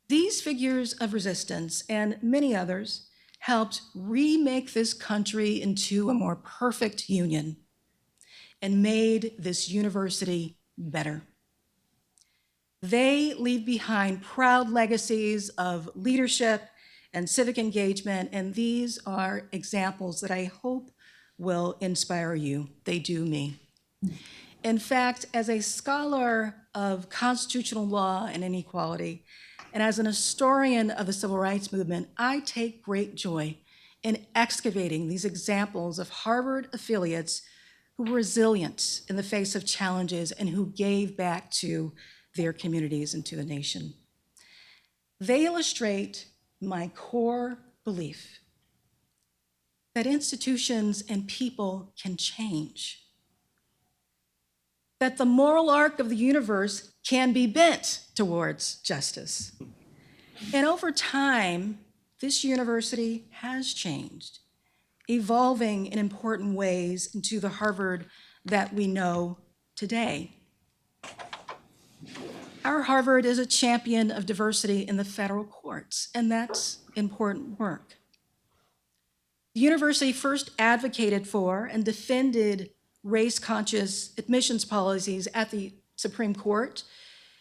These figures of resistance and many others helped remake this country into a more perfect union and made this university better. They leave behind proud legacies of leadership and civic engagement, and these are examples that I hope will inspire you. They do me. In fact, as a scholar of constitutional law and inequality, and as an historian of the civil rights movement, I take great joy in excavating these examples of Harvard affiliates who were resilient in the face of challenges and who gave back to their communities and to the nation. They illustrate my core belief that institutions and people can change, that the moral arc of the universe can be bent towards justice. And over time, this university has changed, evolving in important ways into the Harvard that we know today. Our Harvard is a champion of diversity in the federal courts, and that's important work. The university first advocated for and defended race-conscious admissions policies at the Supreme Court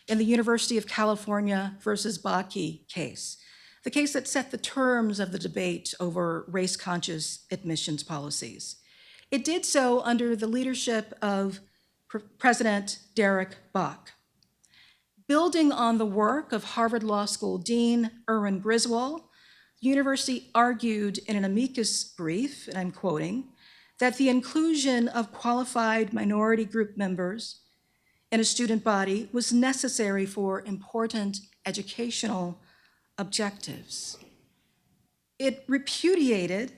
in the University of California versus Bakke case, the case that set the terms of the debate over race-conscious admissions policies. It did so under the leadership of President Derek Bok. Building on the work of Harvard Law School Dean Erwin Griswold, the university argued in an amicus brief, and I'm quoting, that the inclusion of qualified minority group members in a student body was necessary for important educational objectives. It repudiated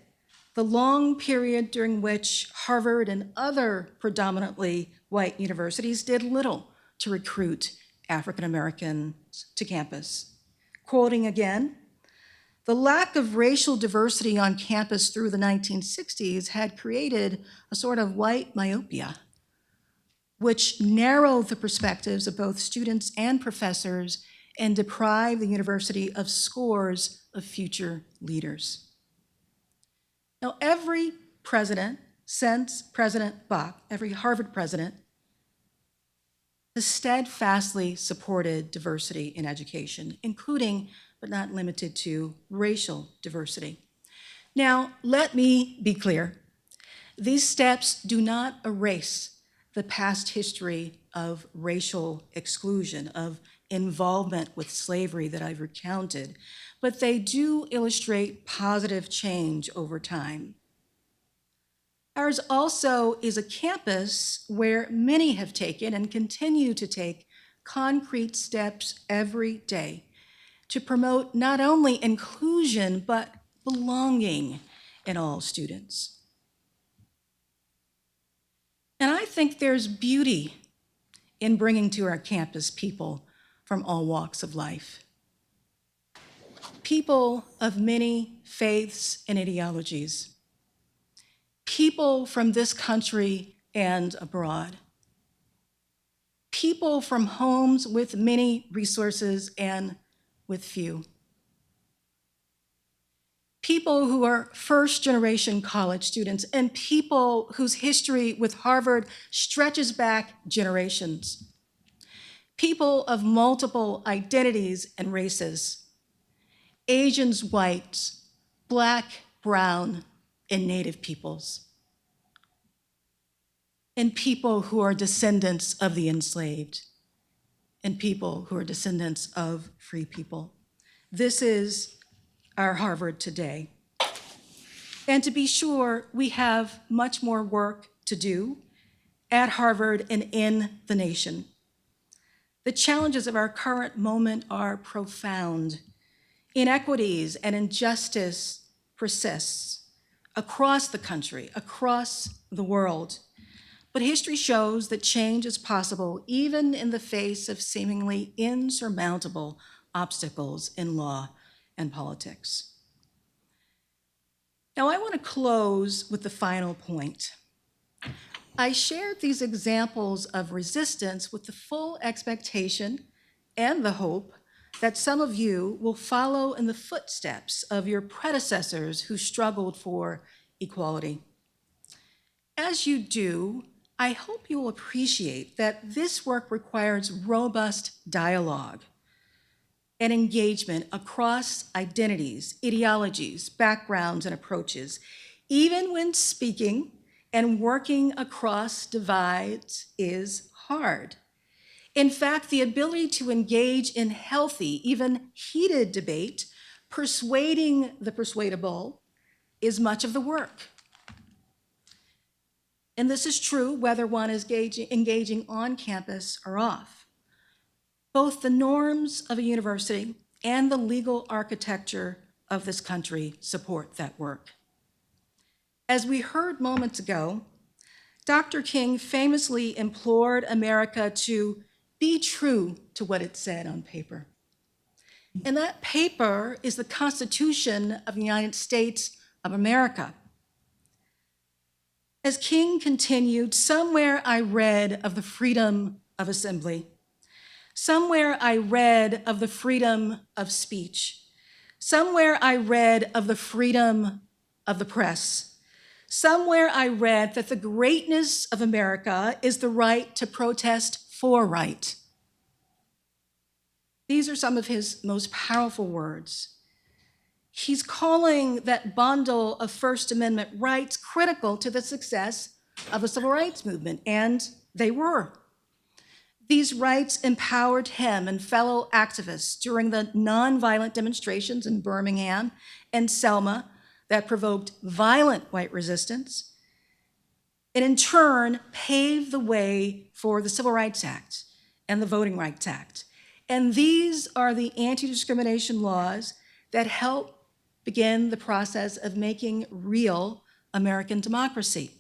the long period during which Harvard and other predominantly white universities did little to recruit African Americans to campus. Quoting again, "The lack of racial diversity on campus through the 1960s had created a sort of white myopia, which narrowed the perspectives of both students and professors and deprived the university of scores of future leaders." Now, every president since President Bok, every Harvard president, has steadfastly supported diversity in education, including, but not limited to, racial diversity. Now, let me be clear. These steps do not erase the past history of racial exclusion, of involvement with slavery that I've recounted, but they do illustrate positive change over time. Ours also is a campus where many have taken and continue to take concrete steps every day to promote not only inclusion, but belonging in all students. And I think there's beauty in bringing to our campus people from all walks of life. People of many faiths and ideologies. People from this country and abroad. People from homes with many resources and with few. People who are first-generation college students and people whose history with Harvard stretches back generations. People of multiple identities and races. Asians, whites, Black, brown, and Native peoples. And people who are descendants of the enslaved. And people who are descendants of free people. This is our Harvard today. And to be sure, we have much more work to do at Harvard and in the nation. The challenges of our current moment are profound. Inequities and injustice persists across the country, across the world. But history shows that change is possible even in the face of seemingly insurmountable obstacles in law and politics. Now, I want to close with the final point. I shared these examples of resistance with the full expectation and the hope that some of you will follow in the footsteps of your predecessors who struggled for equality. As you do, I hope you will appreciate that this work requires robust dialogue and engagement across identities, ideologies, backgrounds, and approaches, even when speaking and working across divides is hard. In fact, the ability to engage in healthy, even heated debate, persuading the persuadable, is much of the work. And this is true whether one is engaging on campus or off. Both the norms of a university and the legal architecture of this country support that work. As we heard moments ago, Dr. King famously implored America to be true to what it said on paper. And that paper is the Constitution of the United States of America. As King continued, somewhere I read of the freedom of assembly. Somewhere I read of the freedom of speech. Somewhere I read of the freedom of the press. Somewhere I read that the greatness of America is the right to protest for right. These are some of his most powerful words. He's calling that bundle of First Amendment rights critical to the success of the civil rights movement, and they were. These rights empowered him and fellow activists during the nonviolent demonstrations in Birmingham and Selma that provoked violent white resistance, and in turn paved the way for the Civil Rights Act and the Voting Rights Act. And these are the anti-discrimination laws that help begin the process of making real American democracy,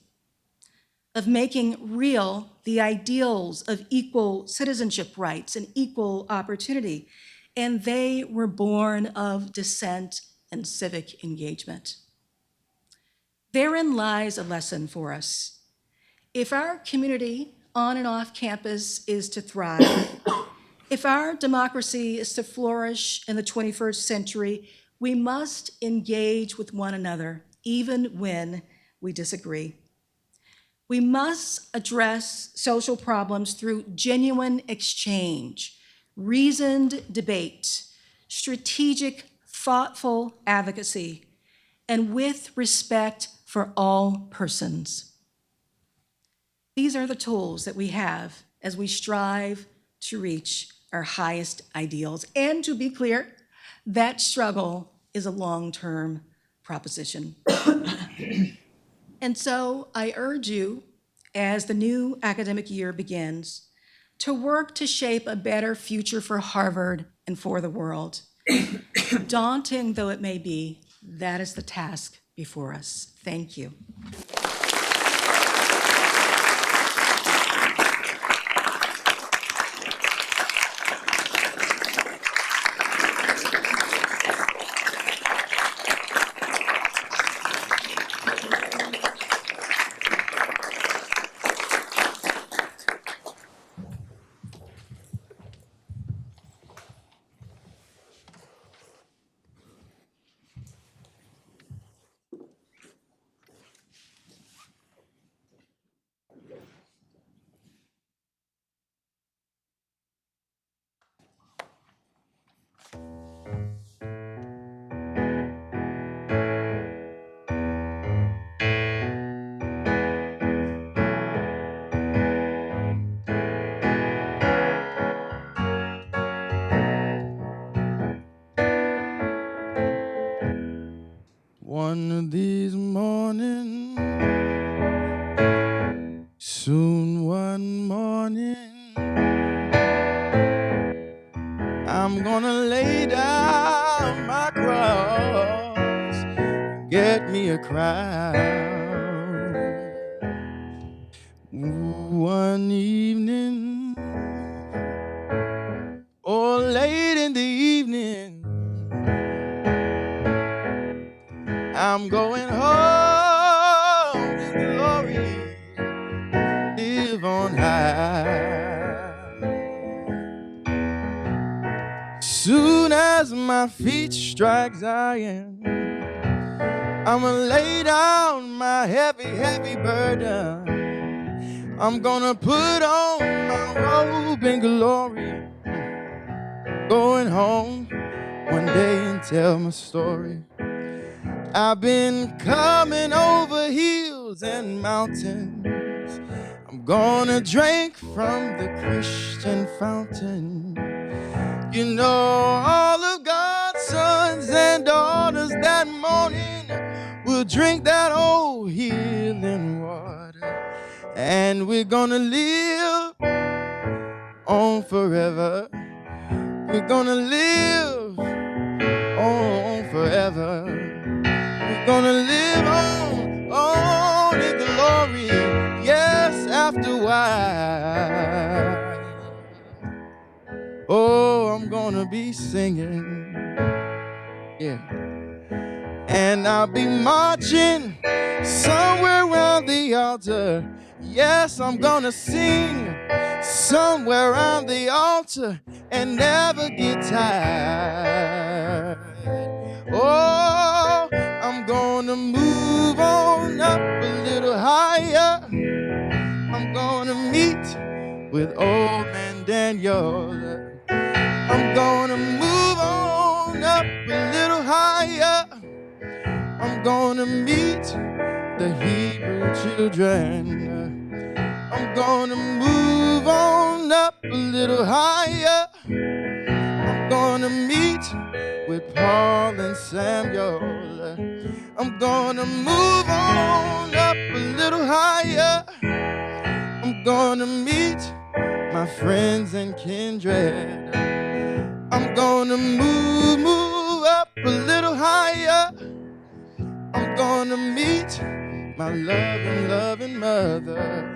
of making real the ideals of equal citizenship rights and equal opportunity. And they were born of dissent and civic engagement. Therein lies a lesson for us. If our community on and off campus is to thrive, if our democracy is to flourish in the 21st century, we must engage with one another, even when we disagree. We must address social problems through genuine exchange, reasoned debate, strategic, thoughtful advocacy, and with respect for all persons. These are the tools that we have as we strive to reach our highest ideals. And to be clear, that struggle is a long-term proposition. And so I urge you, as the new academic year begins, to work to shape a better future for Harvard and for the world. Daunting though it may be, that is the task before us. Thank you. One of these mornings, soon one morning, I'm gonna lay down my cross, get me a crown. One evening, or late in the evening, I'm going home in glory, live on high. Soon as my feet strike Zion, I'ma lay down my heavy, heavy burden. I'm gonna put on my robe in glory, going home one day and tell my story. I've been coming over hills and mountains. I'm gonna drink from the Christian fountain. You know, all of God's sons and daughters that morning will drink that old healing water. And we're gonna live on forever. We're gonna live on forever. We're gonna live on in glory, yes, after a while. Oh, I'm gonna be singing, yeah. And I'll be marching somewhere around the altar. Yes, I'm gonna sing somewhere around the altar and never get tired. Oh, I'm gonna move on up a little higher. I'm gonna meet with old man Daniel. I'm gonna move on up a little higher. I'm gonna meet the Hebrew children. I'm gonna move on up a little higher. I'm gonna meet with Paul and Samuel. I'm gonna move on up a little higher. I'm gonna meet my friends and kindred. I'm gonna move up a little higher. I'm gonna meet my loving mother.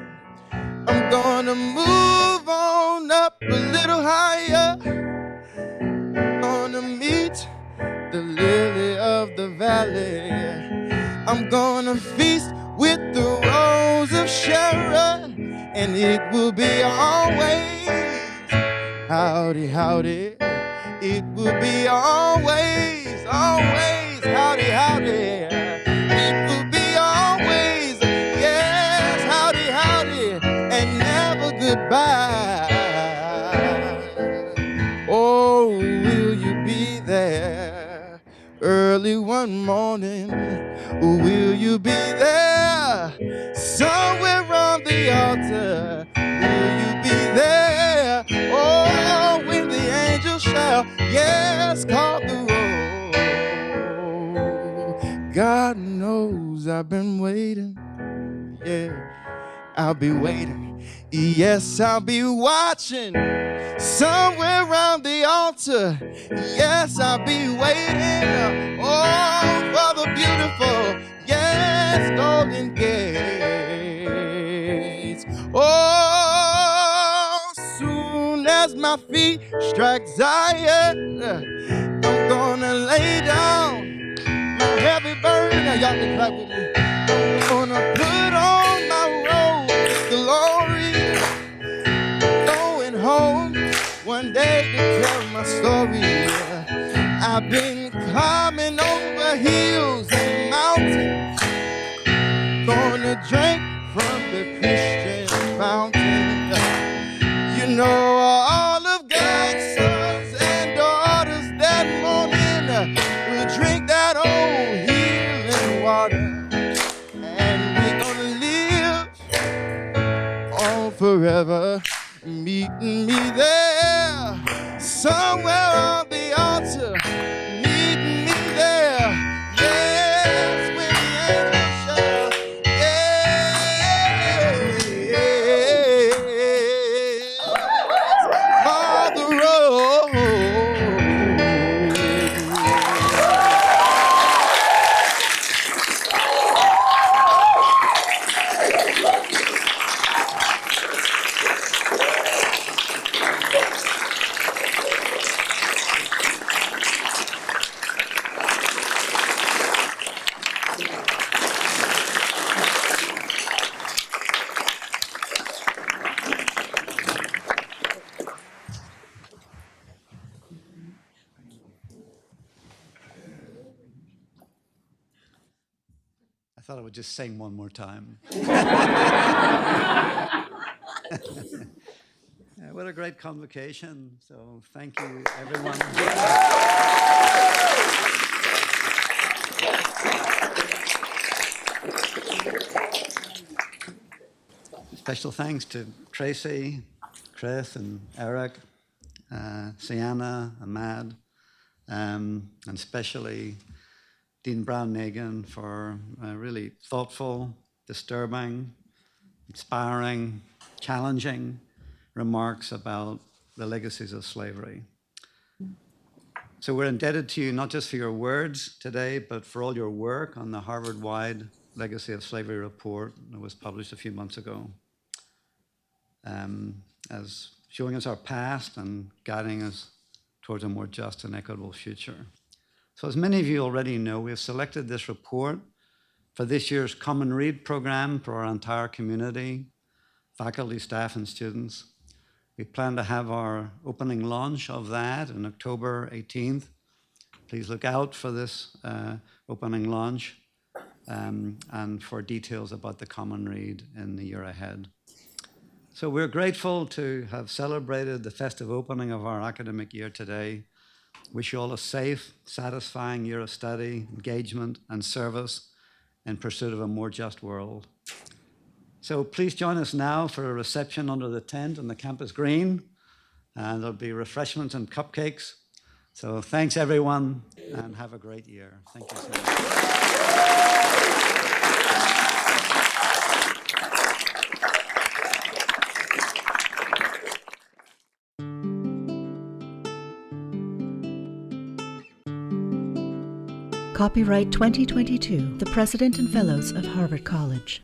I'm gonna move on up a little higher. I'm gonna meet the lily of the valley. I'm gonna feast with the rose of Sharon, and it will be always howdy, howdy. It will be always, always howdy, howdy. It will be always, yes, howdy, howdy, and never goodbye. Oh, will you be there early one morning? Will you be there somewhere on the altar? Will you be there? Oh, when the angels shall, yes, call the roll. God knows I've been waiting, yeah, I'll be waiting. Yes, I'll be watching somewhere around the altar. Yes, I'll be waiting, oh, for the beautiful, yes, golden gates. Oh, soon as my feet strike Zion, I'm gonna lay down my heavy burden. Now y'all can clap with me. I'm gonna put on my robe of glory, going home one day to tell my story. I've been climbing over hills and mountains, gonna drink from the Christian fountain. You know, all of God's sons and daughters that morning will drink that old healing water, and we're gonna live on forever. Meeting me there somewhere on the altar. Meeting me there, yeah, thought I would just sing one more time. What a great convocation. So thank you, everyone. Special thanks to Tracy, Chris, and Eric, Sienna, Ahmad, and especially Dean Brown-Nagin for really thoughtful, disturbing, inspiring, challenging remarks about the legacies of slavery. So we're indebted to you not just for your words today, but for all your work on the Harvard-wide Legacy of Slavery report that was published a few months ago, as showing us our past and guiding us towards a more just and equitable future. So as many of you already know, we have selected this report for this year's Common Read program for our entire community, faculty, staff, and students. We plan to have our opening launch of that on October 18th. Please look out for this opening launch and for details about the Common Read in the year ahead. So we're grateful to have celebrated the festive opening of our academic year today. Wish you all a safe, satisfying year of study, engagement, and service in pursuit of a more just world. So please join us now for a reception under the tent on the campus green, and there'll be refreshments and cupcakes. So thanks, everyone, and have a great year. Thank you so much. Copyright 2022, the President and Fellows of Harvard College.